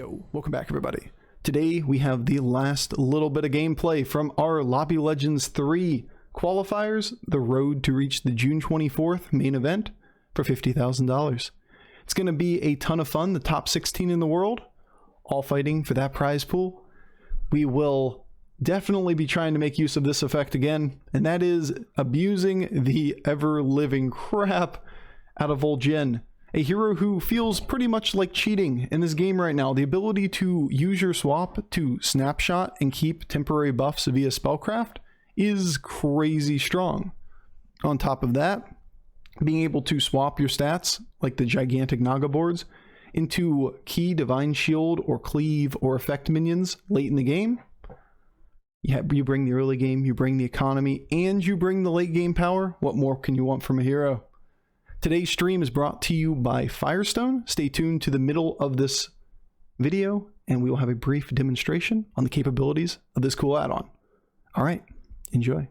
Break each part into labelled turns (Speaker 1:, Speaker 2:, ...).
Speaker 1: Yo, welcome back everybody. Today we have the last little bit of gameplay from our Lobby Legends 3 qualifiers, the road to reach the June 24th main event for $50,000. It's going to be a ton of fun, the top 16 in the world, all fighting for that prize pool. We will definitely be trying to make use of this effect again, and that is abusing the ever-living crap out of Vol'Jin. A hero who feels pretty much like cheating in this game right now. The ability to use your swap to snapshot and keep temporary buffs via Spellcraft is crazy strong. On top of that, being able to swap your stats, like the gigantic Naga boards, into key Divine Shield or Cleave or Effect minions late in the game. You bring the early game, you bring the economy, and you bring the late game power. What more can you want from a hero? Today's stream is brought to you by Firestone. Stay tuned to the middle of this video and we will have a brief demonstration on the capabilities of this cool add-on. All right, enjoy.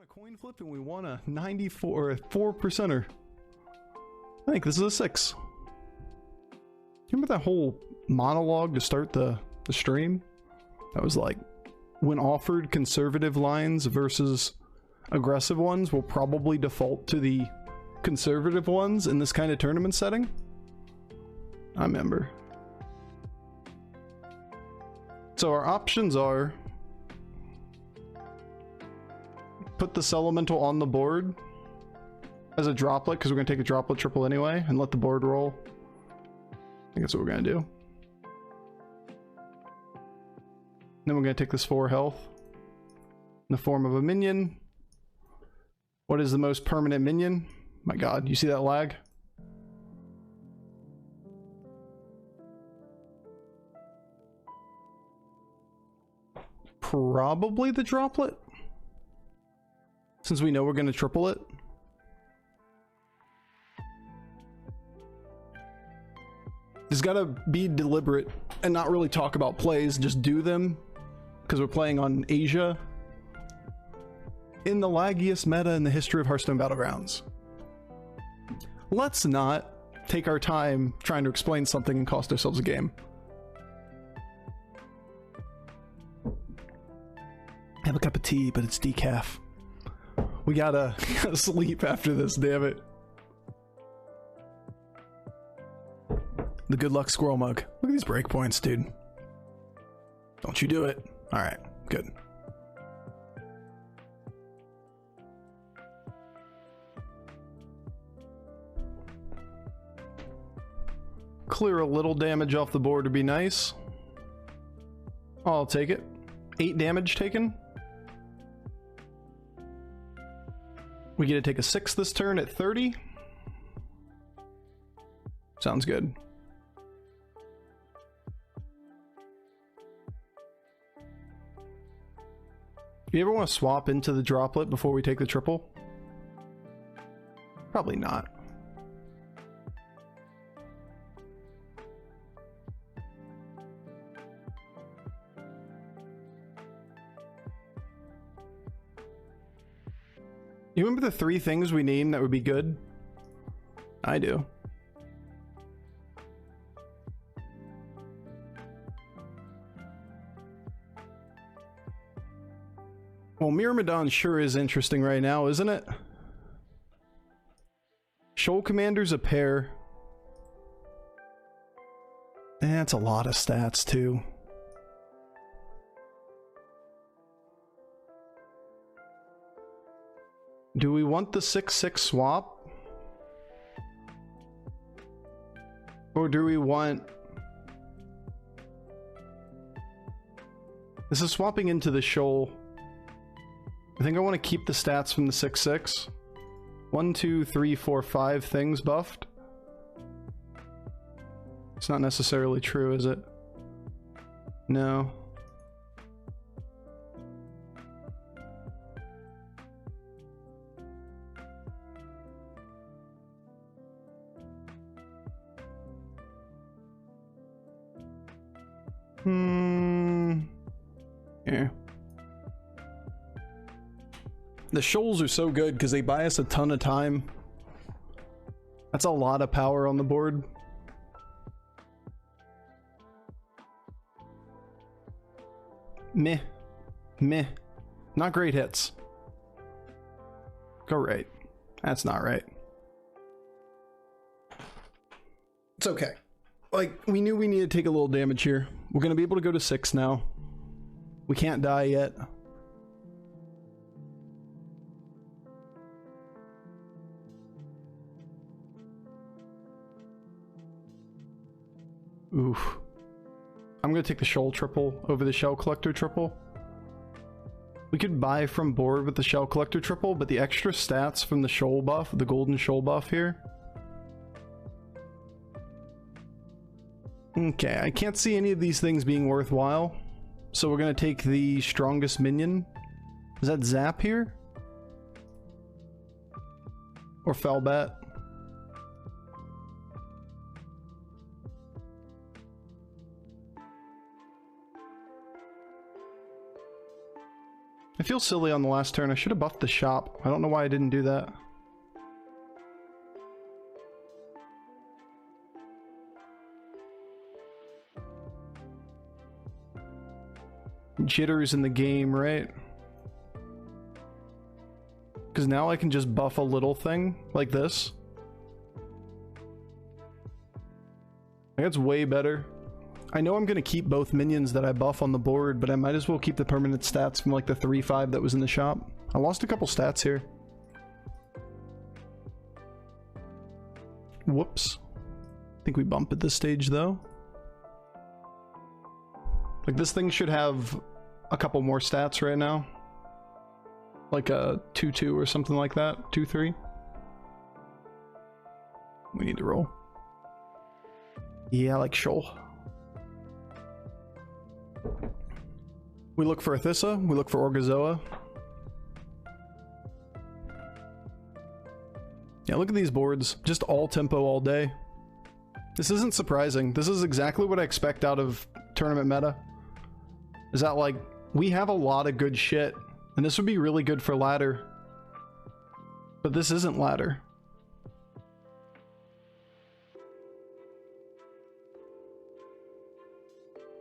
Speaker 1: Coin flip and we won a 94 or a 4%er. I think this is a 6. Remember that whole monologue to start the stream? That was like, when offered conservative lines versus aggressive ones, will probably default to the conservative ones in this kind of tournament setting. I remember. So our options are put this elemental on the board as a droplet, because we're going to take a droplet triple anyway and let the board roll. I think that's what we're going to do. Then we're going to take this 4 health in the form of a minion. What is the most permanent minion? My god, you see that lag? Probably the droplet, since we know we're going to triple it. Just gotta be deliberate and not really talk about plays, just do them, because we're playing on Asia in the laggiest meta in the history of Hearthstone Battlegrounds. Let's not take our time trying to explain something and cost ourselves a game. Have a cup of tea, but it's decaf. We gotta sleep after this, damn it. The good luck squirrel mug. Look at these breakpoints, dude. Don't you do it. Alright, good. Clear a little damage off the board to be nice. I'll take it. 8 damage taken. We get to take a 6 this turn at 30. Sounds good. Do you ever want to swap into the droplet before we take the triple? Probably not. You remember the 3 things we named that would be good? I do. Well, Myrmidon sure is interesting right now, isn't it? Shoal Commander's a pair. That's a lot of stats, too. Do we want the 6/6 swap? Or do we want... This is swapping into the shoal. I think I want to keep the stats from the 6/6. 1, 2, 3, 4, 5 things buffed. It's not necessarily true, is it? No. Yeah. The shoals are so good because they buy us a ton of time. That's a lot of power on the board. Meh. Meh. Not great hits. Go right. That's not right. It's okay. Like, we knew we needed to take a little damage here. We're going to be able to go to 6 now. We can't die yet. Oof. I'm going to take the shoal triple over the shell collector triple. We could buy from board with the shell collector triple, but the extra stats from the shoal buff, the golden shoal buff here. Okay, I can't see any of these things being worthwhile. So we're going to take the strongest minion. Is that Zap here? Or Firebat? I feel silly on the last turn. I should have buffed the shop. I don't know why I didn't do that. Jitters in the game, right? Because now I can just buff a little thing like this. That's way better. I know I'm going to keep both minions that I buff on the board, but I might as well keep the permanent stats from like the 3/5 that was in the shop. I lost a couple stats here. Whoops. I think we bump at this stage though. Like this thing should have a couple more stats right now. Like a 2/2 or something like that. 2/3. We need to roll. Yeah, I like shoal. We look for Athissa, we look for Orgazoa. Yeah, look at these boards. Just all tempo all day. This isn't surprising. This is exactly what I expect out of tournament meta. Is that like, we have a lot of good shit, and this would be really good for ladder. But this isn't ladder.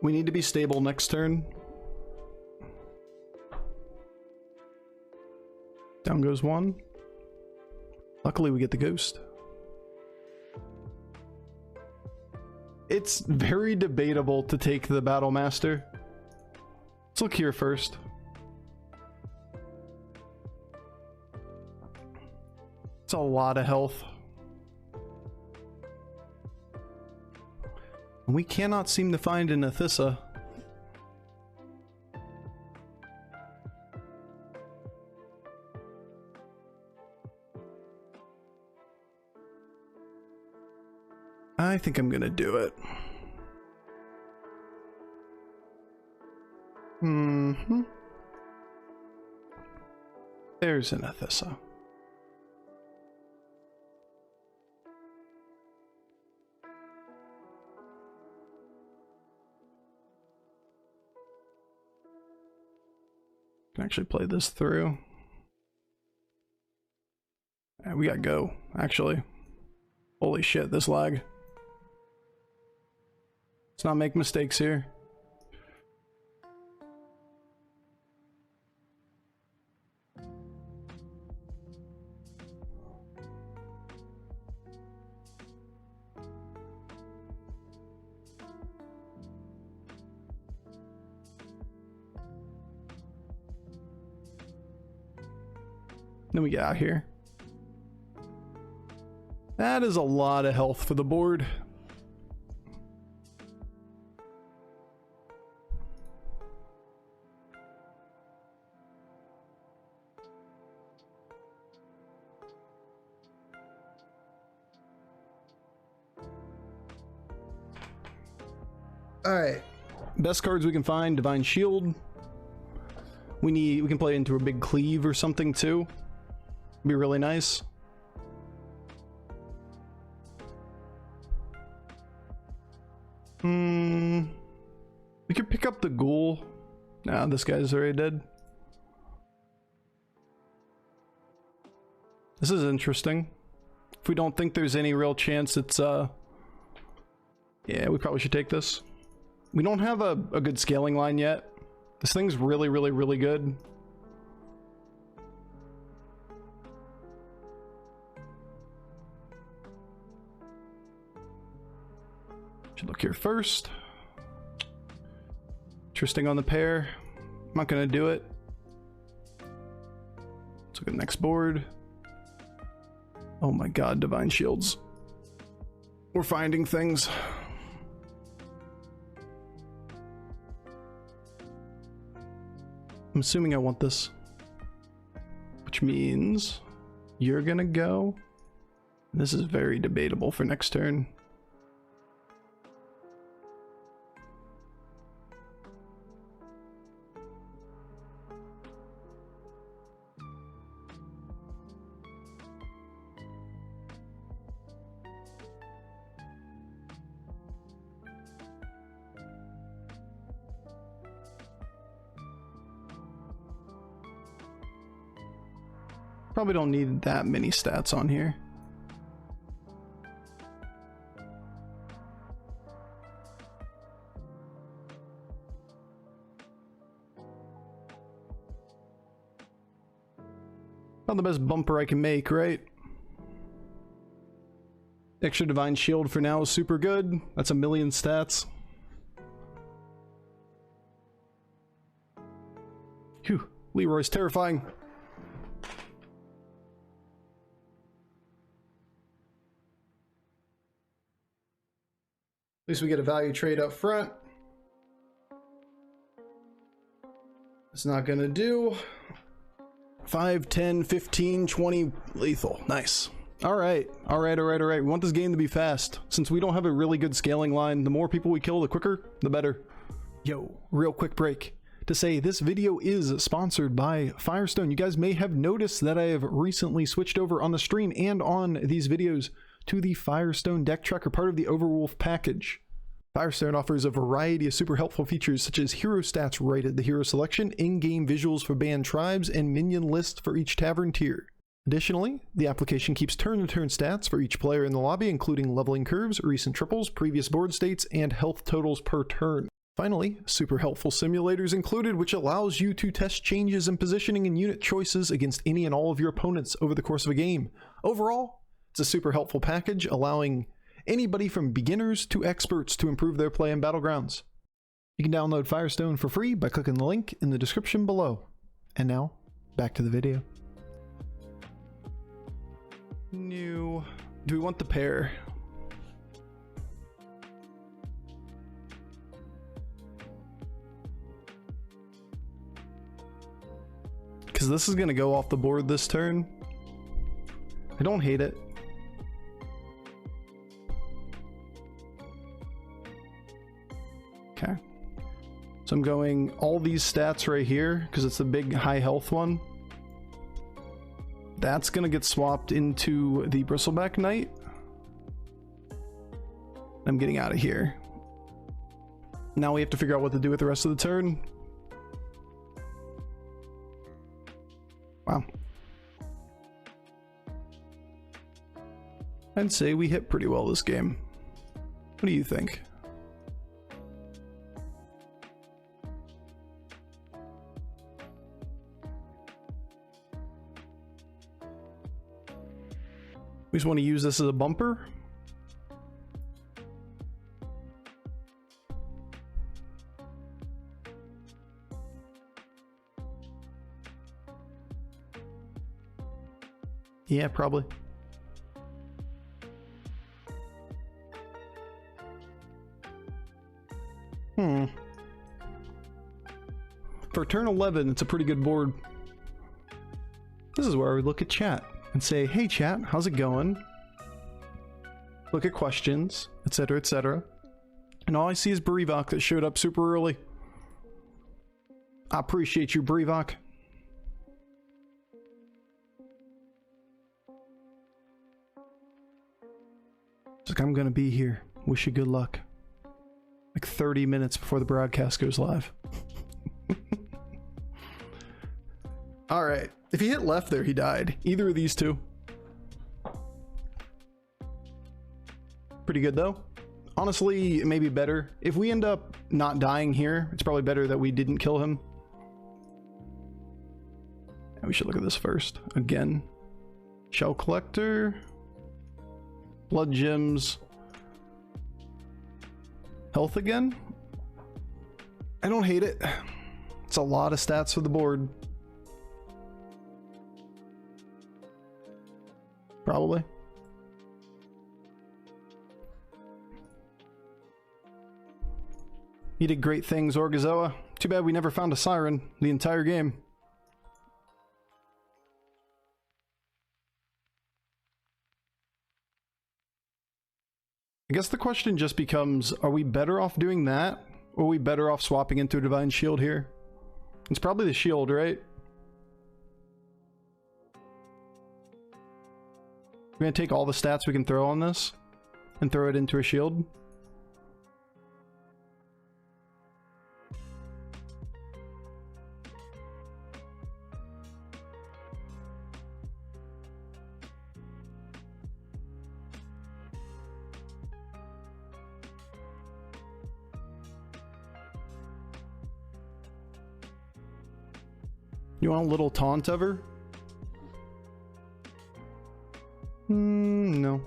Speaker 1: We need to be stable next turn. Down goes 1. Luckily we get the ghost. It's very debatable to take the Battle Master. Let's look here first. It's a lot of health. We cannot seem to find an Athissa. I think I'm gonna do it. There's an Athissa. Can actually play this through. Yeah, we gotta go, actually. Holy shit, this lag. Let's not make mistakes here. Then we get out here. That is a lot of health for the board. All right, best cards we can find: Divine Shield. We can play into a big cleave or something too. Be really nice. We could pick up the ghoul. Nah, this guy's already dead. This is interesting. If we don't think there's any real chance it's yeah, we probably should take this. We don't have a good scaling line yet. This thing's really, really, really good. Should look here first. Interesting on the pair. I'm not gonna do it. Let's look at the next board. Oh my god, Divine Shields. We're finding things. I'm assuming I want this. Which means you're gonna go. This is very debatable for next turn. Probably don't need that many stats on here. Not the best bumper I can make, right? Extra Divine Shield for now is super good. That's 1,000,000 stats. Phew, Leroy's terrifying. At least we get a value trade up front. It's not gonna do. 5, 10, 15, 20 lethal. Nice. All right. We want this game to be fast. Since we don't have a really good scaling line, the more people we kill, the quicker, the better. Yo, real quick break to say this video is sponsored by Firestone. You guys may have noticed that I have recently switched over on the stream and on these videos to the Firestone deck tracker, part of the Overwolf package. Firestone offers a variety of super helpful features such as hero stats right at the hero selection, in-game visuals for banned tribes, and minion lists for each tavern tier. Additionally, the application keeps turn-to-turn stats for each player in the lobby, including leveling curves, recent triples, previous board states, and health totals per turn. Finally, super helpful simulators included, which allows you to test changes in positioning and unit choices against any and all of your opponents over the course of a game. Overall, it's a super helpful package, allowing anybody from beginners to experts to improve their play in Battlegrounds. You can download Firestone for free by clicking the link in the description below. And now, back to the video. New. Do we want the pair? Because this is going to go off the board this turn. I don't hate it. Okay. So I'm going all these stats right here because it's the big high health one. That's gonna get swapped into the Bristleback Knight. I'm getting out of here. Now we have to figure out what to do with the rest of the turn. Wow. I'd say we hit pretty well this game. What do you think? We just want to use this as a bumper. Yeah, probably. For turn 11, it's a pretty good board. This is where we look at chat and say, hey chat, how's it going? Look at questions, etc, etc. And all I see is Brevok that showed up super early. I appreciate you, Brevok. It's like, I'm gonna be here. Wish you good luck. Like 30 minutes before the broadcast goes live. Alright. If he hit left there, he died. Either of these two. Pretty good though. Honestly, it may be better. If we end up not dying here, it's probably better that we didn't kill him. And we should look at this first. Again. Shell Collector. Blood Gems. Health again? I don't hate it. It's a lot of stats for the board. Probably. You did great things, Orgazoa. Too bad we never found a siren the entire game. I guess the question just becomes, are we better off doing that? Or are we better off swapping into a Divine Shield here? It's probably the shield, right? We're gonna take all the stats we can throw on this and throw it into a shield. You want a little taunt ever? No.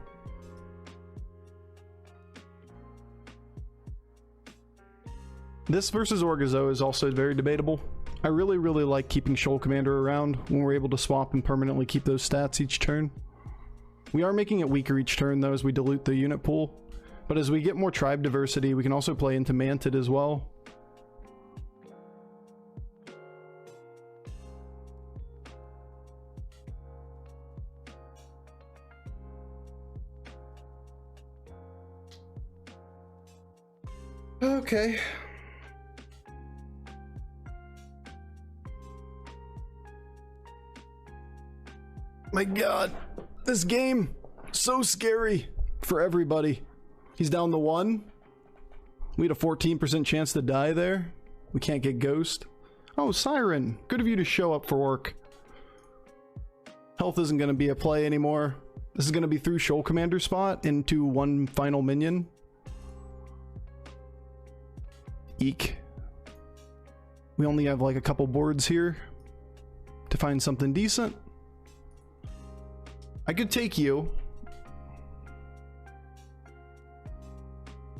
Speaker 1: This versus Orgazo is also very debatable. I really like keeping Shoal Commander around when we're able to swap and permanently keep those stats each turn. We are making it weaker each turn though as we dilute the unit pool, but as we get more tribe diversity we can also play into Mantid as well. Okay. My god, this game, so scary for everybody. He's down to 1. We had a 14% chance to die there. We can't get Ghost. Oh, Siren, good of you to show up for work. Health isn't going to be a play anymore. This is going to be through Shoal Commander spot into one final minion. Eek. We only have like a couple boards here to find something decent. I could take you.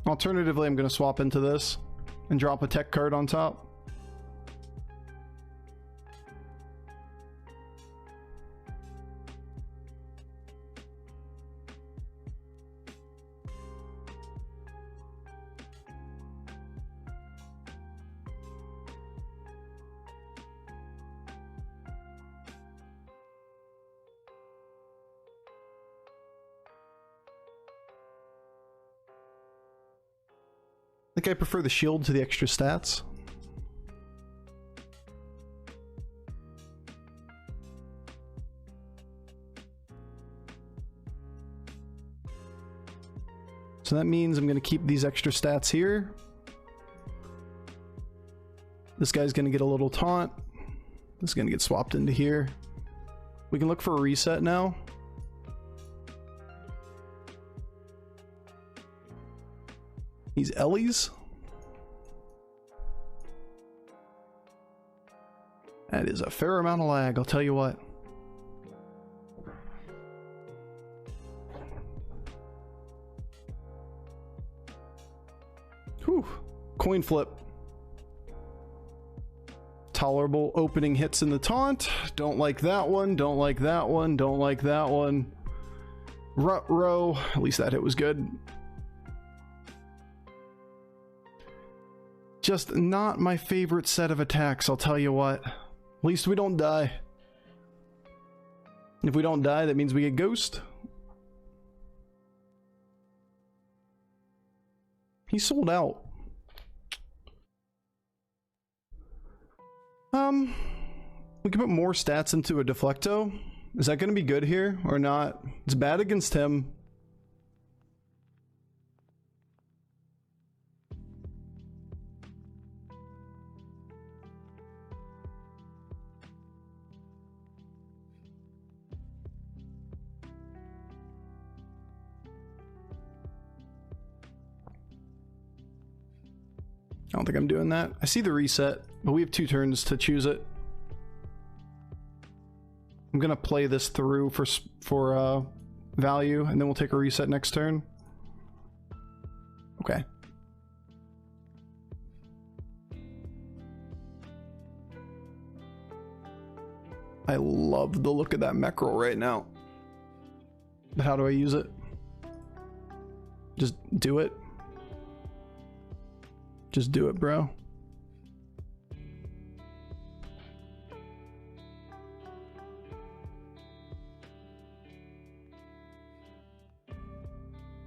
Speaker 1: Alternatively, I'm going to swap into this and drop a tech card on top. I think I prefer the shield to the extra stats. So that means I'm going to keep these extra stats here. This guy's going to get a little taunt. This is going to get swapped into here. We can look for a reset now. These Ellies. That is a fair amount of lag, I'll tell you what. Whew. Coin flip. Tolerable opening hits in the taunt. Don't like that one. Don't like that one. Don't like that one. Rut row. At least that hit was good. Just not my favorite set of attacks, I'll tell you what. At least we don't die. If we don't die, that means we get ghost. He sold out. We can put more stats into a Deflecto. Is that going to be good here or not? It's bad against him. I don't think I'm doing that. I see the reset, but we have 2 turns to choose it. I'm gonna play this through for value, and then we'll take a reset next turn. Okay. I love the look of that mackerel right now. But how do I use it? Just do it. Just do it, bro.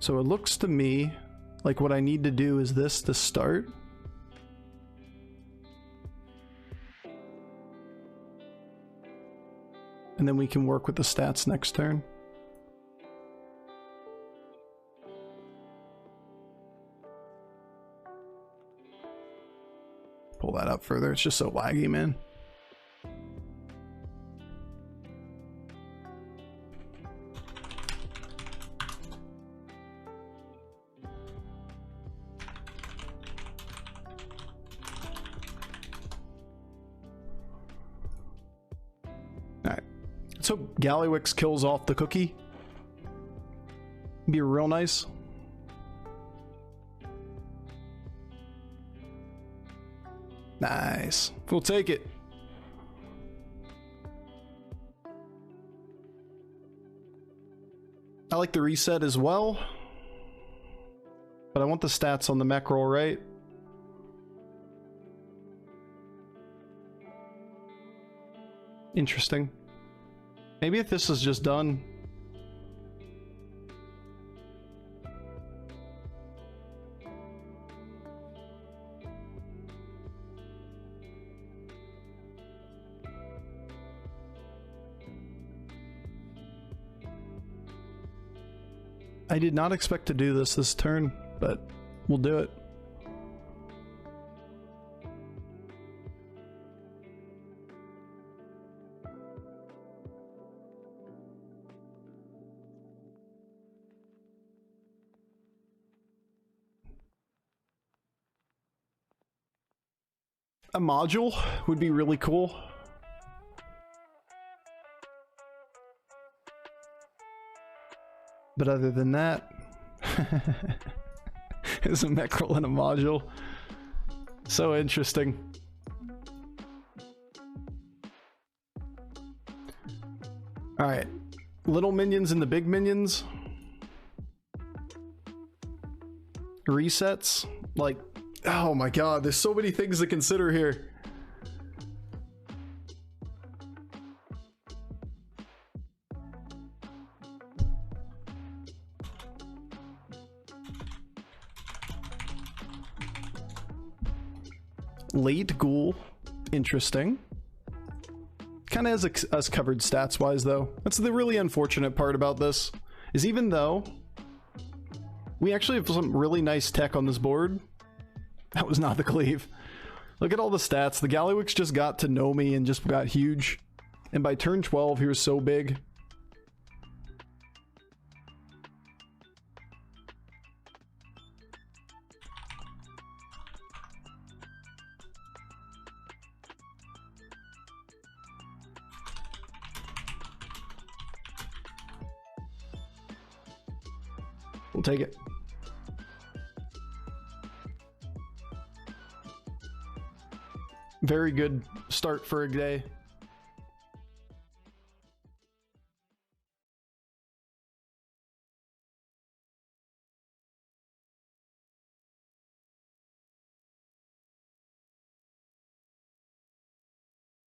Speaker 1: So it looks to me like what I need to do is this to start. And then we can work with the stats next turn. Pull that up further. It's just so laggy, man. Alright. Let's hope Gallywix kills off the cookie. Be real nice. Nice. We'll take it. I like the reset as well. But I want the stats on the mech roll, right? Interesting. Maybe if this is just done. I did not expect to do this turn, but we'll do it. A module would be really cool. But other than that, it's a mackerel and a module. So interesting. Alright. Little minions and the big minions. Resets. Like, oh my god, there's so many things to consider here. Late Ghoul, interesting. Kind of has us covered stats-wise, though. That's the really unfortunate part about this, is even though We actually have some really nice tech on this board. That was not the cleave. Look at all the stats. The Gallywix just got to know me and just got huge. And by turn 12, he was so big. We'll take it. Very good start for a day.